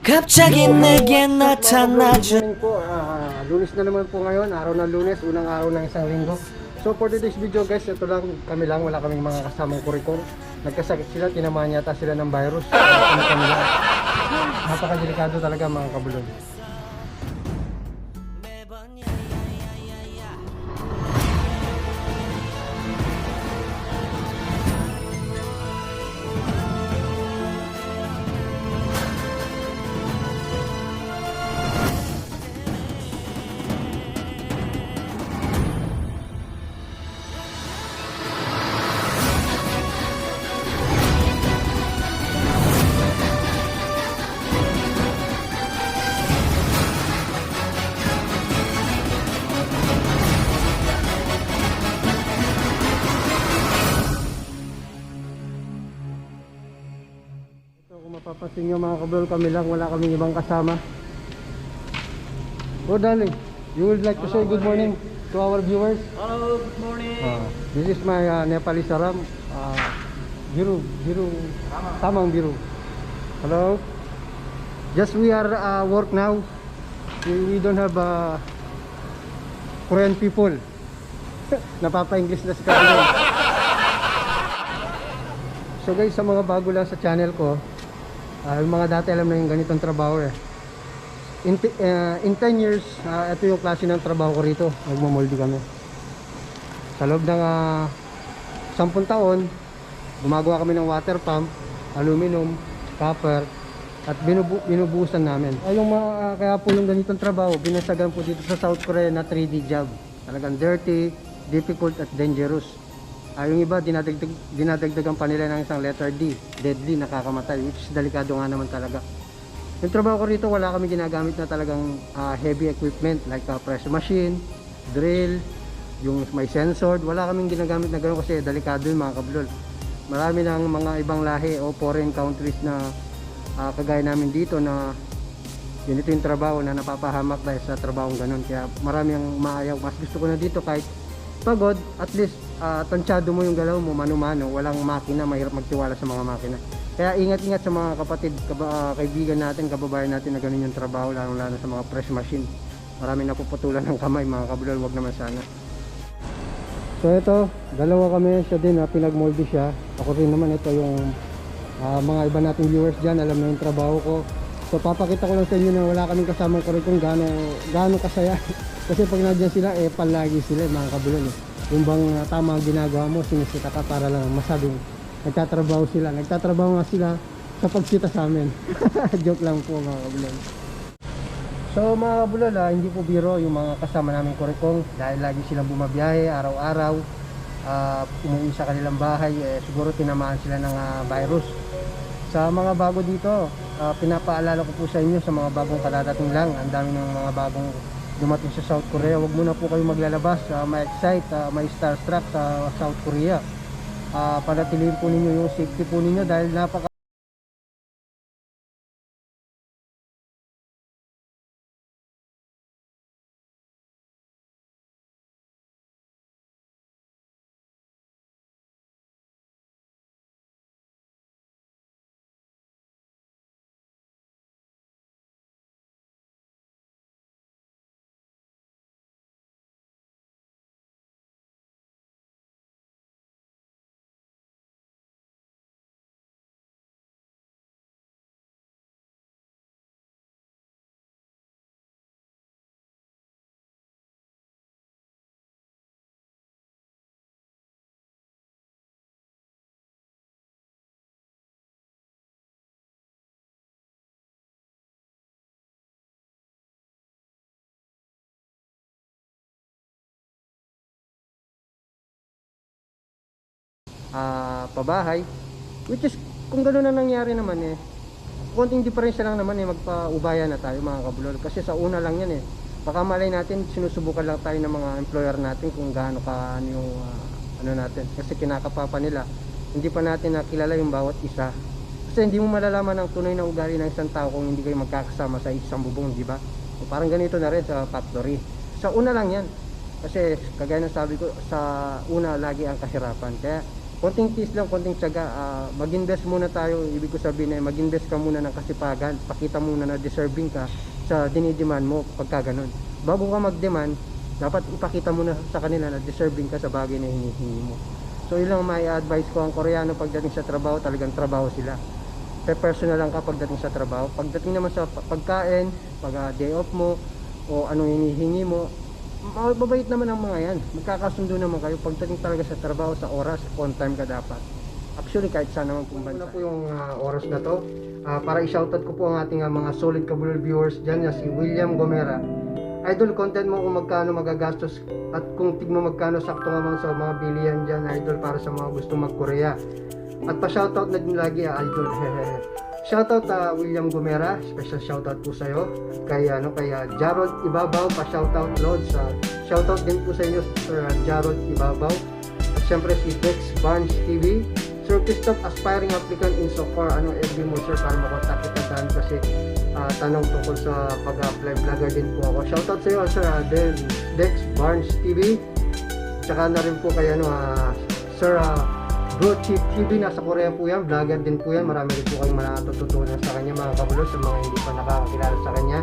갑자기 내게 나타나줘. Good morning po, lunes na naman po ngayon, araw ng lunes, unang araw ng isang linggo. So for today's video guys, ito lang, kami lang, wala kaming mga kasamang kurikong. Nagkasakit sila, tinamaan yata sila ng virus. Kami lang. Napakadelikado talaga mga kabulon. Kung mapapansin nyo mga kabulol, kami lang, wala kaming ibang kasama. Oh darling, you would like to say good morning to our viewers? Hello, good morning. This is my Nepali Saram, Biru, Tamang Biru. Hello. Just we are work now. We don't have Korean people. Napapa-English na si Kabulol. So guys, sa mga bago lang sa channel ko, yung mga dati alam na yung ganitong trabaho eh. In 10 years, ito yung klase ng trabaho ko rito. Nagmamoldi kami. Sa loob ng 10 taon, gumagawa kami ng water pump, aluminum, copper, at binubuhusan namin. Kaya po yung ganitong trabaho, binasagan po dito sa South Korea na 3D job. Talagang dirty, difficult, at dangerous. Yung iba, dinadagdagan pa nila ng isang letter D, deadly, nakakamatay, which is delikado nga naman talaga. Yung trabaho ko rito, wala kami ginagamit na talagang heavy equipment like press machine, drill, yung may sensor. Wala kaming ginagamit na gano'n kasi delikado yung mga kabulol. Marami ng mga ibang lahi o foreign countries na kagaya namin dito na ganito yung trabaho na napapahamak dahil sa trabahong gano'n. Kaya marami ang maayaw. Mas gusto ko na dito kahit pagod, at least tansyado mo yung galaw mo, mano-mano, walang makina, mahirap magtiwala sa mga makina. Kaya ingat-ingat sa mga kapatid, kaibigan natin, kababayan natin na ganun yung trabaho, lalo-lalo sa mga press machine. Maraming napuputulan ng kamay mga kabulol, wag naman sana. So ito, dalawa kami, siya din, pinagmoldi siya. Ako rin naman, ito yung mga iba nating viewers dyan, alam na yung trabaho ko. So papakita ko lang sa inyo na wala kaming kasamang kurikong gaano kasaya. Kasi pag nandiyan sila, palagi sila mga kabulol. Yung bang tama ang ginagawa mo, sinisita ka para lang masabing nagtatrabaho sila. Nagtatrabaho nga sila sa pagsita sa amin. Joke lang po mga kabulol. So mga kabulol, hindi po biro yung mga kasama namin kurikong dahil lagi silang bumabiyahe araw-araw, umuwi sa kanilang bahay, siguro tinamaan sila ng virus. Sa mga bago dito, pinapaalala ko po sa inyo, sa mga bagong kadadating lang, ang dami ng mga bagong dumating sa South Korea, wag muna po kayo maglalabas, ma-excite, may starstruck sa South Korea. Panatilihin po ninyo yung safety po ninyo dahil napaka pabahay, which is kung gano'n na nangyari naman konting diferensya lang naman magpa-ubaya na tayo mga kabulol, kasi sa una lang yan baka malay natin sinusubukan lang tayo ng mga employer natin kung gaano ka yung ano natin, kasi kinakapapa nila, hindi pa natin nakilala yung bawat isa, kasi hindi mo malalaman ang tunay na ugali ng isang tao kung hindi kayo magkakasama sa isang bubong, di ba? So, parang ganito na rin sa factory, sa una lang yan, kasi kagaya ng sabi ko, sa una lagi ang kahirapan. Kaya konting tiis lang, konting tiyaga. Mag-invest muna tayo. Ibig ko sabihin ay mag-invest ka muna ng kasipagan. Pakita muna na deserving ka sa dinidemand mo pagka ganun. Bago ka mag-demand, dapat ipakita muna sa kanila na deserving ka sa bagay na hinihingi mo. So yun lang may advice ko. Ang Koreano pagdating sa trabaho, talagang trabaho sila. Personal lang ka pagdating sa trabaho. Pagdating naman sa pagkain, pag day off mo o anong hinihingi mo, mabait naman ang mga yan. Magkakasundo naman kayo pagdating talaga sa trabaho, sa oras, on time ka dapat. Actually kahit saan naman pong bansa. Muna po yung oras na to para i-shoutout ko po ang ating mga solid kabulol viewers dyan na si William Gomera. Idol, content mo kung magkano magagastos at kung tigmo magkano sakto naman sa mga bilihan dyan, idol, para sa mga gusto mag-Korea. At pa-shoutout na din lagi, idol. Shoutout William Gomera, special shoutout po sa iyo. Kay Jarod Ibabaw, pa-shoutout Lods. Shoutout din po sa inyo Sir Jarod Ibabaw. At syempre si Dex Barnes TV. Sir Christoph, aspiring applicant in Socor. FB mo sir para makontak kita dyan kasi tanong tungkol sa pag-apply. Vlogger din po ako. Shoutout sa iyo Sir Dex Barnes TV. Tsaka na rin po kay Sir Bro Chief TV, nasa Korea po yan, vlogger din po yan. Marami rin po kayong matututunan sa kanya mga kabulos, sa mga hindi pa nakakakilala sa kanya.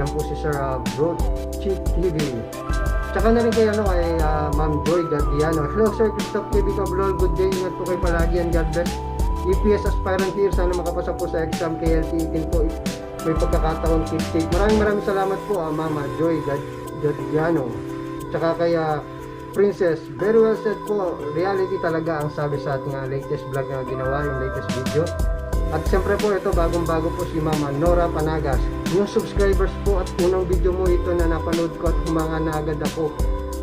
Yan po si Sir Bro Chief TV. Tsaka na rin kay Ma'am Joy Gardiano. Hello Sir Christoph TV Kablol, good day, ingat po kayo palagi and God bless. EPS aspirant here, sana makapasa po sa exam KLT 18 po. May pagkakataon keep safe. Maraming salamat po Mama Joy Gardiano. Tsaka kay Princess, very well said po. Reality talaga ang sabi sa ating latest vlog na ginawa, yung latest video. At siyempre po ito, bagong-bago po si Mama Nora Panagas. New subscribers po at unang video mo ito na napanood ko at humanga na agad ako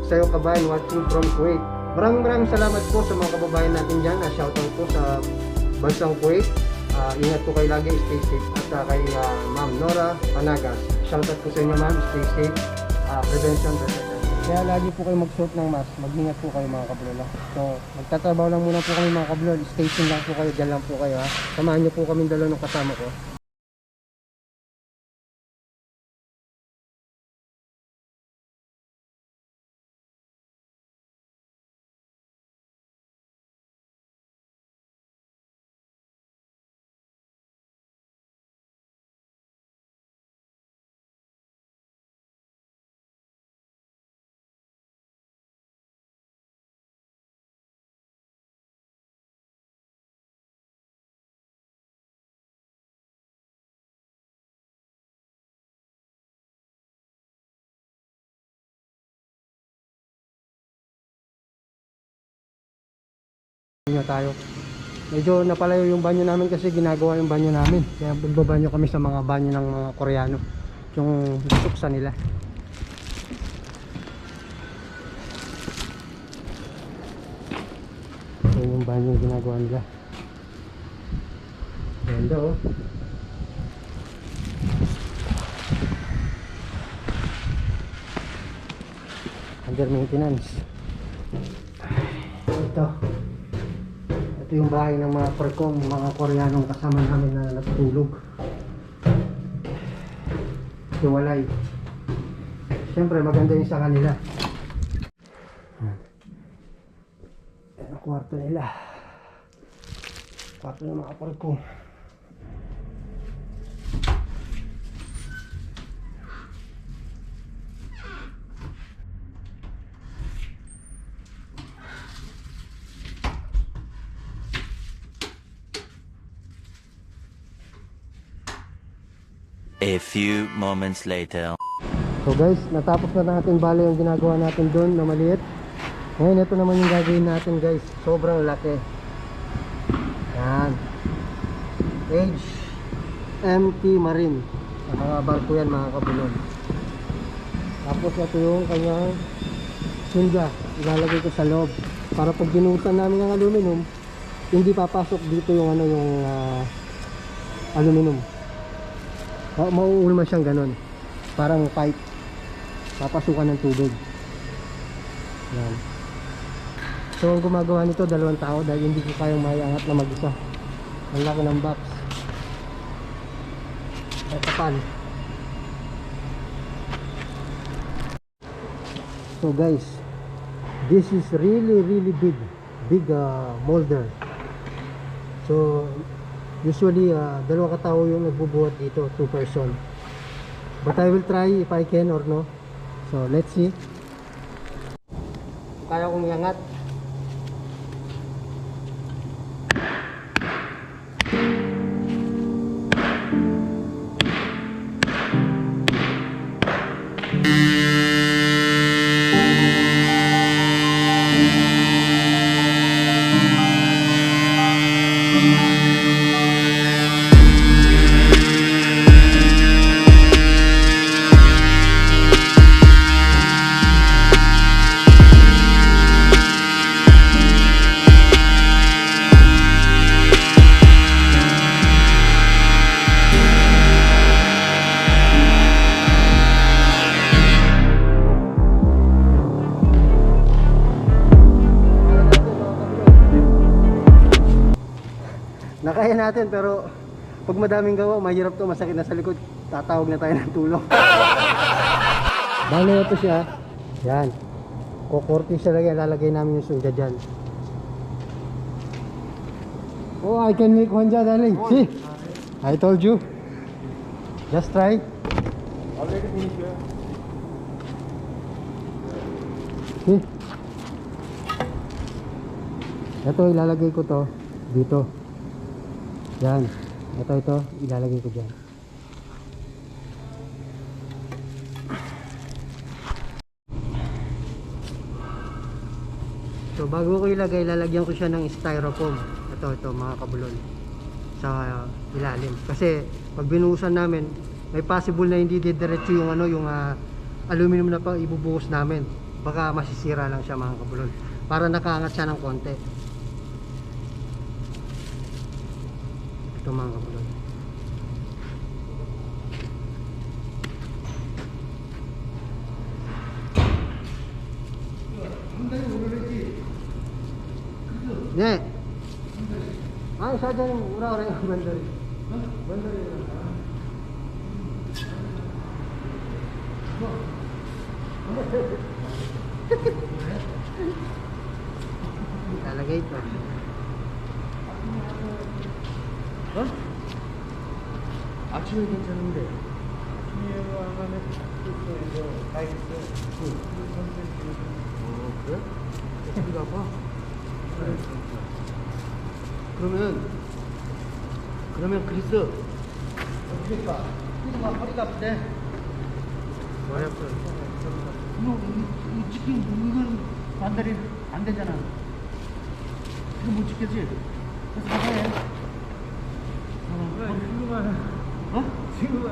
sa iyo kabayan watching from Kuwait. Maraming salamat po sa mga kababayan natin dyan. Shoutout po sa bansang Kuwait. Ingat po kayo lagi, stay safe. At kay Ma'am Nora Panagas, shoutout po sa inyo ma'am, stay safe. Prevention. Kaya lagi po kayo magsuot ng mask, mag-ingat po kayo mga kabulol. So, magtatrabaho lang muna po kami mga kabulol, station lang po kayo, dyan lang po kayo ha. Samahan niyo po kami dalawa ng kasama ko. Tayo. Medyo napalayo yung banyo namin kasi ginagawa yung banyo namin. Kaya magbabanyo kami sa mga banyo ng mga Koreano. Yung suksa nila. So yung banyo yung ginagawa nila. Ganda oh. Under maintenance. Ito yung bahay ng mga prekong, mga Koreanong kasama namin na natutulog. Hiwalay. Siyempre maganda yung sa kanila. Yan ang kwarto nila. Kwarto ng mga prekong. A few moments later. So guys, natapos na natin bali yung ginagawa natin doon na maliit. Ngayon ito naman yung gagawin natin guys. Sobrang laki. Yan. HMT Marine. Sa mga barko yan mga kabulon. Tapos ito yung kanyang sunda. Ilalagay ko sa loob. Para pag binutan namin ng aluminum, hindi papasok dito yung aluminum. Mauulma siyang ganon, parang pipe, papasukan ng tubig. Yan. So ang gumagawa nito, 2 tao dahil hindi ko kayang maiangat na mag-isa. Ang laki ng box. Ay kapal. So guys, this is really big. big molder. So usually dalawa katao yung nagbubuhat dito, 2 person. But I will try if I can or no. So let's see. Kaya kong iangat. Nakaya natin pero pag madaming gawa, mahirap to, masakit na sa likod. Tatawag na tayo ng tulong. Bale ito siya. Yan. Kukurti siya lagay, lalagay namin yung sungga dyan. Oh, I can make one dyan, darling. See? I told you. Just try. Already finished here. See? Ito, ilalagay ko to dito. Yan. Ito, ilalagay ko dyan. So, bago ko ilagay, lalagyan ko siya ng styrofoam. Ito, mga kabulol. Sa ilalim. Kasi, pag binuhusan namin, may possible na hindi didiretso yung aluminum na pa ibubuhos namin. Baka masisira lang siya, mga kabulol. Para nakaangat siya ng konti. Ito, mga kabulol. 네. 아니 사장님 오라 그래요. 만다리. 만다리. Ilalagay ito. 어? 아침에 괜찮은데. 아침에 하면 숙소에서 다 있어. 그래? 어디가 아파? 그러면 그리스 어떻게까? 그래서 허리가 아프대. 머리 아파. 이 치킨 이건 반달이 안 되잖아. 이거 못 찍겠지? 그래서 사과해. 지금은 어? 지금은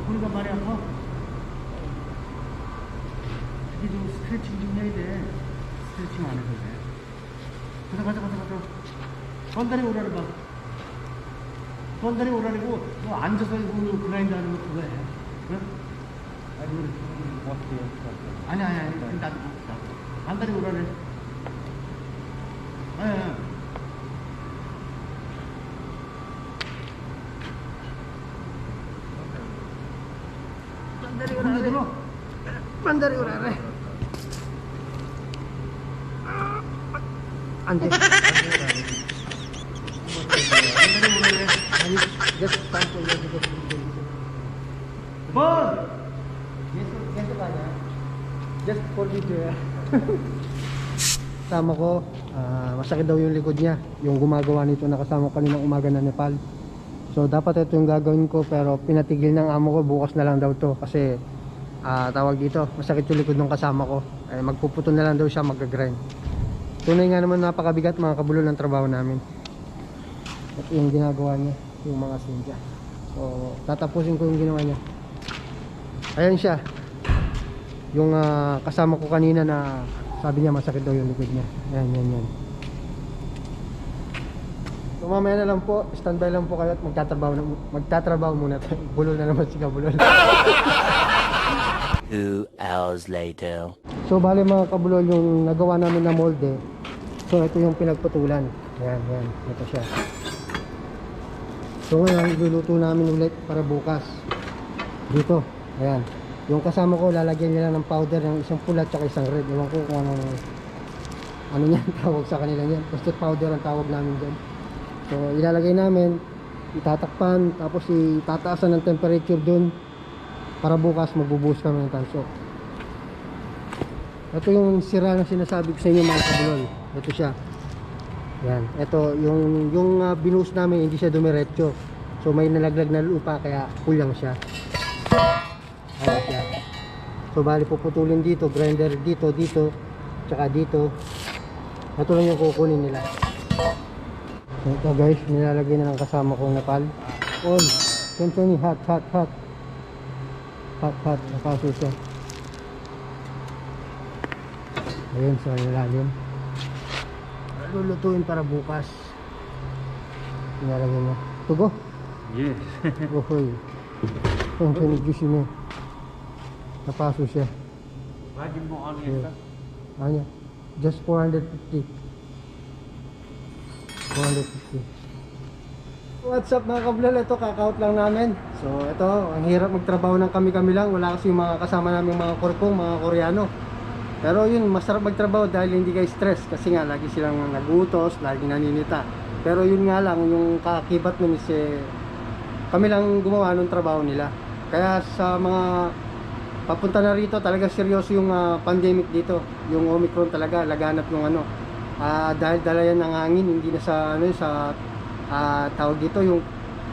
허리가 많이 아파? 이게 좀 스트레칭 좀 해야 돼. 스트레칭 안 해서 그래. 가자. 번다리 오라를 봐. 번다리 오라리고 너 앉아서 이거 그라인드 하는 거 그거 해. 그래? 아니 나도 번다리 오라를. 아니. Bandari urare. Ande. Just sample yan dito. 번! Ganito kanya. Just for video. Kasama ko, masakit daw yung likod niya. Yung gumagawa nito na kasama ko kaninang umaga na Nepal. So dapat ito yung gagawin ko pero pinatigil ng amo ko, bukas na lang daw to kasi tawag dito, masakit yung likod ng kasama ko. Magpuputo na lang daw siya, mag-grind. Tunay nga naman napakabigat mga kabulol ng trabaho namin. At yung ginagawa niya, yung mga sindya. So tatapusin ko yung ginawa niya. Ayan siya. Yung kasama ko kanina na sabi niya masakit daw yung likod niya. Yan. So mamaya na lang po, standby lang po kayo at magtatrabaho muna tayo. Bulol na naman si kabulol. 2 hours later. So bali mga kabulol, yung nagawa namin na molde. So ito yung pinagputulan. Yan. Ito siya. So ngayon, iluluto namin ulit para bukas. Dito. Ayan. Yung kasama ko, lalagyan niya lang ng powder ng isang pula at isang red. Ewan ko kung ano. ano niyan, tawag sa kanila niyan, toasted powder ang tawag namin dyan. So ilalagay namin, itatakpan, tapos itataasan ng temperature dun para bukas magbubuhos kami ng tanso. Ito yung sira na sinasabi ko sa inyo mga kabulol. Ito siya. Yan, ito yung binuhos namin, hindi siya dumiretso. So may nalaglag na lupa kaya kulang siya. Ayan siya. So bali puputulin dito, grinder dito, tsaka dito. Ito lang yung kukunin nila. So ito guys, nilalagay na ng kasama kong napal. On, continue, hot. Nakaso siya. Ayun, so nilalim. Lulutuin para bukas. Nilalagay mo. Tugo? Yes. Ohoy. Continue, juicy mo. Napaso siya. Wajib mo ano Yeah. yan? Ano? Just 450. 450. What's up mga kablal? Ito, kakaut lang namin. So ito, ang hirap magtrabaho ng kami lang. Wala kasi yung mga kasama namin mga kurkong, mga Koreano. Pero yun, masarap magtrabaho dahil hindi kayo stress. Kasi nga, lagi silang nagutos, lagi naninita. Pero yun nga lang, yung kaakibat nun is kami lang gumawa ng trabaho nila. Kaya sa mga papunta na rito, talaga seryoso yung pandemic dito. Yung Omicron talaga, laganap yung ano. Dahil dala yan ng hangin, hindi na sa ano sa tawag dito yung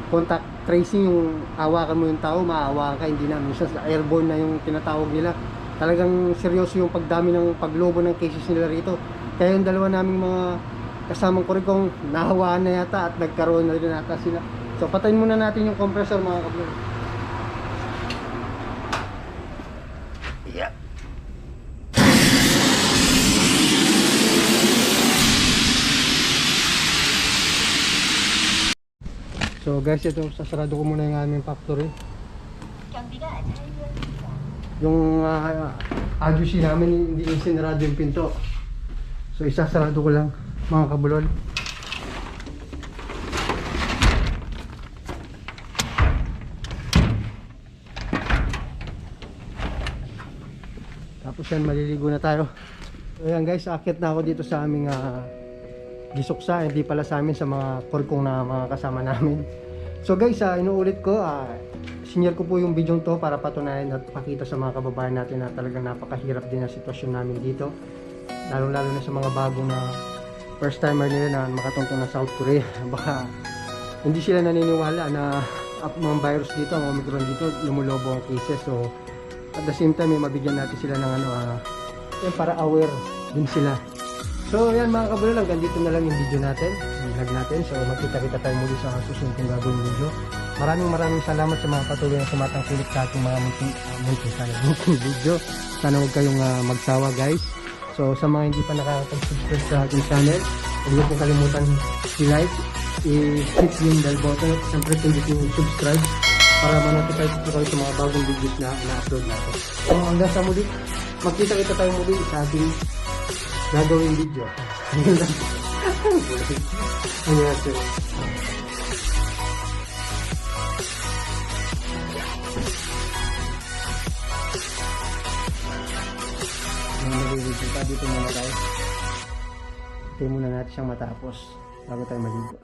contact tracing, yung hawakan mo yung tao, maahawakan ka, hindi na. Minsan airborne na yung tinatawag nila. Talagang seryoso yung pagdami ng paglobo ng cases nila rito. Kaya yung dalawa naming mga kasamang kurikong nahawaan na yata at nagkaroon na rin nata sila. So patayin muna natin yung compressor mga kablo. Yeah. So guys, ito sasarado ko muna yung aming factory. Yung ajusi namin hindi sinarado yung pinto. So isasarado ko lang mga kabulol. Tapos yan, maliligo na tayo. So yan guys, akit na ako dito sa aming gisuksa, hindi pala sa amin, sa mga kurkong na mga kasama namin. So guys, inuulit ko, sinyer ko po yung video to para patunayan at pakita sa mga kababayan natin na talagang napakahirap din ang sitwasyon namin dito. Lalo na sa mga bago na first timer nila na makatungtong na South Korea. Baka hindi sila naniniwala na mga virus dito, ang Omicron dito, lumulobo ang cases. So at the same time, mabigyan natin sila ng yan, para aware din sila. So yan mga kabulol, hanggang dito na lang yung video natin, yung vlog natin. So magkita-kita tayo muli sa susunod kong gagawin video. Maraming salamat sa mga patuloy na sumatangkilik sa ating mga munting video. Sana huwag kayong magsawa guys. So sa mga hindi pa nakakapag-subscribe sa ating channel, huwag niyo pong kalimutan i-like, i-hit yung bell button at siyempre pindit yung subscribe para ma-notify po kayo sa mga bagong videos na na-upload natin. So hanggang sa muli, magkita-kita tayo muli sa ating gagawin video. Annyeonghaseyo. Nag-review pa dito muna tayo. Hintayin muna natin siyang matapos bago tayo maligo.